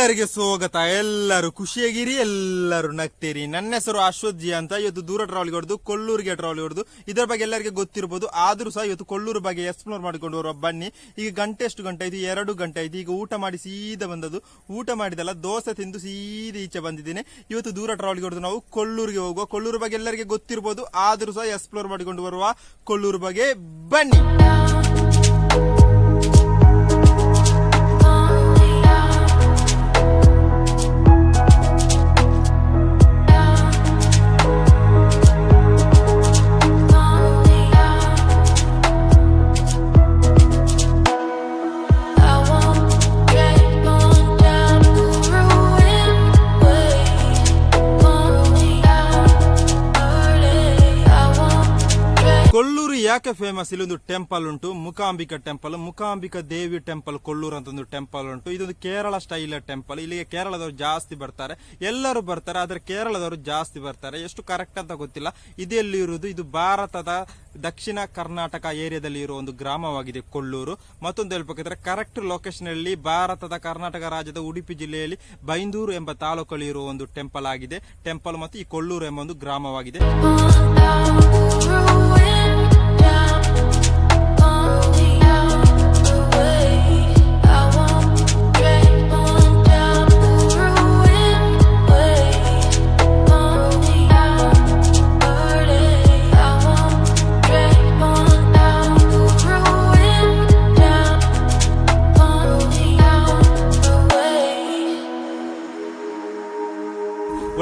ಎಲ್ಲರಿಗೆ ಸ್ವಾಗತ. ಎಲ್ಲರೂ ಖುಷಿಯಾಗಿರಿ, ಎಲ್ಲರೂ ನಗ್ತೀರಿ. ನನ್ನ ಹೆಸರು ಅಶ್ವಥ್ ಜಿ ಅಂತ. ಇವತ್ತು ದೂರ ಟ್ರಾವೆಲ್ ಹೊಡೆದು ಕೊಲ್ಲೂರಿಗೆ ಟ್ರಾವೆಲ್ ಹೊಡೆದು ಇದರ ಬಗ್ಗೆ ಎಲ್ಲರಿಗೆ ಗೊತ್ತಿರಬಹುದು. ಆದ್ರೂ ಸಹ ಇವತ್ತು ಕೊಲ್ಲೂರು ಬಗ್ಗೆ ಎಕ್ಸ್ಪ್ಲೋರ್ ಮಾಡಿಕೊಂಡು ಬರುವ ಬನ್ನಿ. ಈಗ ಗಂಟೆ ಎಷ್ಟು ಗಂಟೆ ಆಯ್ತು? 2 ಗಂಟೆ ಆಯ್ತು. ಈಗ ಊಟ ಮಾಡಿ ಸೀದಾ ಬಂದದ್ದು. ಊಟ ಮಾಡಿದಲ್ಲ, ದೋಸೆ ತಿಂದು ಸೀದಾ ಈಚೆ ಬಂದಿದ್ದೇನೆ. ಇವತ್ತು ದೂರ ಟ್ರಾವೆಲ್ ಹೊಡೆದು ನಾವು ಕೊಲ್ಲೂರಿಗೆ ಹೋಗುವ. ಕೊಲ್ಲೂರು ಬಗ್ಗೆ ಎಲ್ಲರಿಗೆ ಗೊತ್ತಿರಬಹುದು, ಆದ್ರೂ ಸಹ ಎಕ್ಸ್ಪ್ಲೋರ್ ಮಾಡಿಕೊಂಡು ಬರುವ ಕೊಲ್ಲೂರು ಬಗ್ಗೆ ಬನ್ನಿ. ಕೊಲ್ಲೂರು ಯಾಕೆ ಫೇಮಸ್? ಇಲ್ಲೊಂದು ಟೆಂಪಲ್ ಉಂಟು, ಮುಕಾಂಬಿಕಾ ಟೆಂಪಲ್, ಮುಕಾಂಬಿಕಾ ದೇವಿ ಟೆಂಪಲ್ ಕೊಲ್ಲೂರು ಅಂತ ಒಂದು ಟೆಂಪಲ್ ಉಂಟು. ಇದೊಂದು ಕೇರಳ ಸ್ಟೈಲ್ ಟೆಂಪಲ್. ಇಲ್ಲಿಗೆ ಕೇರಳದವರು ಜಾಸ್ತಿ ಬರ್ತಾರೆ, ಎಲ್ಲರೂ ಬರ್ತಾರೆ, ಆದ್ರೆ ಕೇರಳದವರು ಜಾಸ್ತಿ ಬರ್ತಾರೆ. ಎಷ್ಟು ಕರೆಕ್ಟ್ ಅಂತ ಗೊತ್ತಿಲ್ಲ. ಇದೆಲ್ಲಿ ಇರುವುದು? ಇದು ಭಾರತದ ದಕ್ಷಿಣ ಕರ್ನಾಟಕ ಏರಿಯಾದಲ್ಲಿ ಇರುವ ಒಂದು ಗ್ರಾಮವಾಗಿದೆ ಕೊಲ್ಲೂರು. ಮತ್ತೊಂದು ಹೇಳ್ಬೇಕಿದ್ರೆ ಕರೆಕ್ಟ್ ಲೊಕೇಶನ್ ಅಲ್ಲಿ ಭಾರತದ ಕರ್ನಾಟಕ ರಾಜ್ಯದ ಉಡುಪಿ ಜಿಲ್ಲೆಯಲ್ಲಿ ಬೈಂದೂರು ಎಂಬ ತಾಲೂಕಲ್ಲಿ ಇರುವ ಒಂದು ಟೆಂಪಲ್ ಆಗಿದೆ. ಟೆಂಪಲ್ ಮತ್ತು ಈ ಕೊಲ್ಲೂರು ಎಂಬ ಒಂದು ಗ್ರಾಮವಾಗಿದೆ.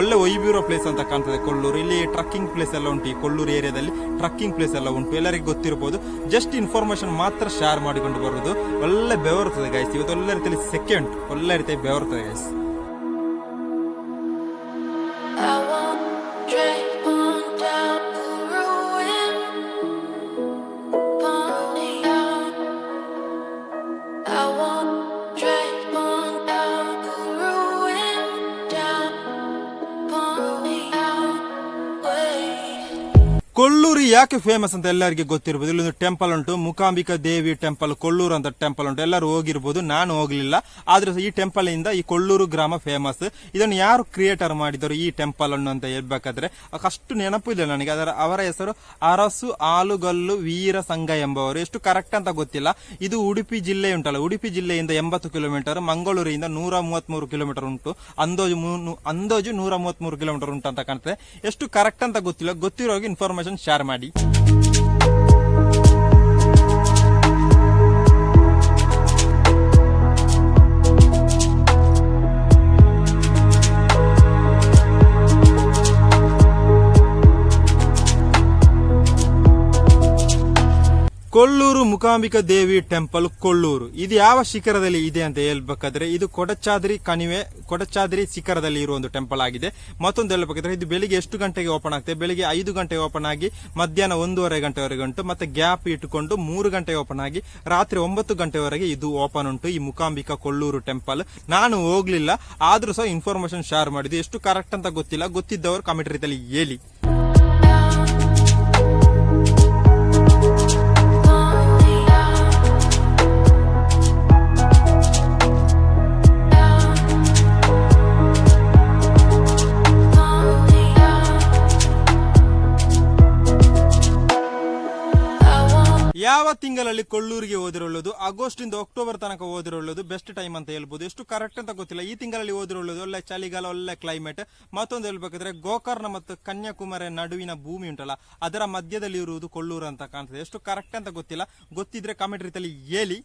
ಒಳ್ಳೆ ವೈಬ್ಯೂರೋ ಪ್ಲೇಸ್ ಅಂತ ಕಾಣ್ತದೆ ಕೊಲ್ಲೂರು. ಇಲ್ಲಿ ಟ್ರಕ್ಕಿಂಗ್ ಪ್ಲೇಸ್ ಎಲ್ಲ ಉಂಟು. ಈ ಕೊಲ್ಲೂರು ಏರಿಯಾದಲ್ಲಿ ಟ್ರಕ್ಕಿಂಗ್ ಪ್ಲೇಸ್ ಎಲ್ಲ ಉಂಟು. ಎಲ್ಲರಿಗೂ ಗೊತ್ತಿರಬಹುದು. ಜಸ್ಟ್ ಇನ್ಫಾರ್ಮೇಶನ್ ಮಾತ್ರ ಶೇರ್ ಮಾಡಿಕೊಂಡು ಬರುವುದು. ಒಳ್ಳೆ ಬೆವರುತ್ತದೆ ಗೈಸ್. ಇವತ್ತು ಒಳ್ಳೆ ರೀತಿಯಲ್ಲಿ ಸೆಕೆ ಉಂಟು, ಒಳ್ಳೆ ರೀತಿಯಲ್ಲಿ ಬೆವರುತ್ತದೆ ಗೈಸ್. ಕೊಲ್ಲೂರು ಯಾಕೆ ಫೇಮಸ್ ಅಂತ ಎಲ್ಲರಿಗೆ ಗೊತ್ತಿರಬಹುದು. ಇಲ್ಲೊಂದು ಟೆಂಪಲ್ ಉಂಟು, ಮುಕಾಂಬಿಕಾ ದೇವಿ ಟೆಂಪಲ್ ಕೊಲ್ಲೂರು ಅಂತ ಟೆಂಪಲ್ ಉಂಟು. ಎಲ್ಲರೂ ಹೋಗಿರ್ಬೋದು, ನಾನು ಹೋಗ್ಲಿಲ್ಲ. ಆದ್ರೆ ಈ ಟೆಂಪಲ್ ಇಂದ ಈ ಕೊಲ್ಲೂರು ಗ್ರಾಮ ಫೇಮಸ್. ಇದನ್ನು ಯಾರು ಕ್ರಿಯೇಟರ್ ಮಾಡಿದರು ಈ ಟೆಂಪಲ್ ಅನ್ನು ಅಂತ ಹೇಳ್ಬೇಕಾದ್ರೆ ಅಷ್ಟು ನೆನಪು ಇಲ್ಲ ನನಗೆ. ಅವರ ಹೆಸರು ಅರಸು ಆಲುಗಲ್ಲು ವೀರ ಸಂಘ ಎಂಬವರು. ಎಷ್ಟು ಕರೆಕ್ಟ್ ಅಂತ ಗೊತ್ತಿಲ್ಲ. ಇದು ಉಡುಪಿ ಜಿಲ್ಲೆ ಉಂಟಲ್ಲ, ಉಡುಪಿ ಜಿಲ್ಲೆಯಿಂದ 80 ಕಿಲೋಮೀಟರ್, ಮಂಗಳೂರಿನಿಂದ 133 ಕಿಲೋಮೀಟರ್ ಉಂಟು. ಅಂದಾಜು 133 ಕಿಲೋಮೀಟರ್ ಉಂಟು ಅಂತ ಕಾಣ್ತದೆ. ಎಷ್ಟು ಕರೆಕ್ಟ್ ಅಂತ ಗೊತ್ತಿಲ್ಲ. ಗೊತ್ತಿರೋಗಿ ಇನ್ಫಾರ್ಮೇಶನ್ ಶೇರ್ ಮಾಡಿ. ಕೊಲ್ಲೂರು ಮುಕಾಂಬಿಕಾ ದೇವಿ ಟೆಂಪಲ್ ಕೊಲ್ಲೂರು. ಇದು ಯಾವ ಶಿಖರದಲ್ಲಿ ಇದೆ ಅಂತ ಹೇಳ್ಬೇಕಾದ್ರೆ ಇದು ಕೊಡಚಾದ್ರಿ ಶಿಖರದಲ್ಲಿ ಇರುವ ಒಂದು ಟೆಂಪಲ್ ಆಗಿದೆ. ಮತ್ತೊಂದು ಹೇಳ್ಬೇಕಾದ್ರೆ ಇದು ಬೆಳಿಗ್ಗೆ ಎಷ್ಟು ಗಂಟೆಗೆ ಓಪನ್ ಆಗ್ತದೆ? ಬೆಳಿಗ್ಗೆ 5 ಗಂಟೆಗೆ ಓಪನ್ ಆಗಿ ಮಧ್ಯಾಹ್ನ 1:30 ಗಂಟೆವರೆಗೆ ಉಂಟು. ಮತ್ತೆ ಗ್ಯಾಪ್ ಇಟ್ಟುಕೊಂಡು 3 ಗಂಟೆಗೆ ಓಪನ್ ಆಗಿ ರಾತ್ರಿ 9 ಗಂಟೆವರೆಗೆ ಇದು ಓಪನ್ ಉಂಟು. ಈ ಮುಕಾಂಬಿಕಾ ಕೊಲ್ಲೂರು ಟೆಂಪಲ್ ನಾನು ಹೋಗ್ಲಿಲ್ಲ, ಆದ್ರೂ ಸಹ ಇನ್ಫಾರ್ಮೇಶನ್ ಶೇರ್ ಮಾಡಿದ್ದು. ಎಷ್ಟು ಕರೆಕ್ಟ್ ಅಂತ ಗೊತ್ತಿಲ್ಲ. ಗೊತ್ತಿದ್ದವರು ಕಮೆಂಟ್ ರೀತಿಯಲ್ಲಿ ಹೇಳಿ. ಯಾವ ತಿಂಗಳಲ್ಲಿ ಕೊಲ್ಲೂರಿಗೆ ಹೋದಿರೊಳ್ಳೋದು? ಆಗಸ್ಟ್ ಇಂದ ಅಕ್ಟೋಬರ್ ತನಕ ಹೋದಿರೊಳ್ಳೋದು ಬೆಸ್ಟ್ ಟೈಮ್ ಅಂತ ಹೇಳ್ಬೋದು. ಎಷ್ಟು ಕರೆಕ್ಟ್ ಅಂತ ಗೊತ್ತಿಲ್ಲ. ಈ ತಿಂಗಳಲ್ಲಿ ಹೋದಿರೊಳ್ಳೋದು. ಒಳ್ಳೆ ಚಳಿಗಾಲ, ಒಳ್ಳೆ ಕ್ಲೈಮೇಟ್. ಮತ್ತೊಂದು ಹೇಳ್ಬೇಕಾದ್ರೆ ಗೋಕರ್ಣ ಮತ್ತು ಕನ್ಯಾಕುಮಾರಿ ನಡುವಿನ ಭೂಮಿ ಉಂಟಲ್ಲ, ಅದರ ಮಧ್ಯದಲ್ಲಿ ಇರುವುದು ಕೊಲ್ಲೂರು ಅಂತ ಕಾಣ್ತದೆ. ಎಷ್ಟು ಕರೆಕ್ಟ್ ಅಂತ ಗೊತ್ತಿಲ್ಲ. ಗೊತ್ತಿದ್ರೆ ಕಮೆಂಟ್ ರೀತಿಯಲ್ಲಿ ಹೇಳಿ.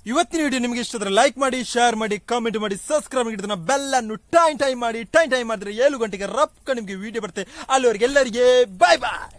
ಇವತ್ತಿನ ವಿಡಿಯೋ ನಿಮಗೆ ಇಷ್ಟ ಆದರೆ ಲೈಕ್ ಮಾಡಿ, ಶೇರ್ ಮಾಡಿ, ಕಾಮೆಂಟ್ ಮಾಡಿ, ಸಬ್ಸ್ಕ್ರೈಬ್ ಮಾಡಿ, ಬೆಲ್ ಅನ್ನು ಟೈಮ್ ಮಾಡಿ. ಟೈಮ್ ಮಾಡಿದ್ರೆ 7 ಗಂಟೆಗೆ ರಪ್ಕ ನಿಮಗೆ ವಿಡಿಯೋ ಬರುತ್ತೆ. ಅಲ್ಲಿವರೆಗೆ ಎಲ್ಲರಿಗೆ ಬಾಯ್ ಬಾಯ್.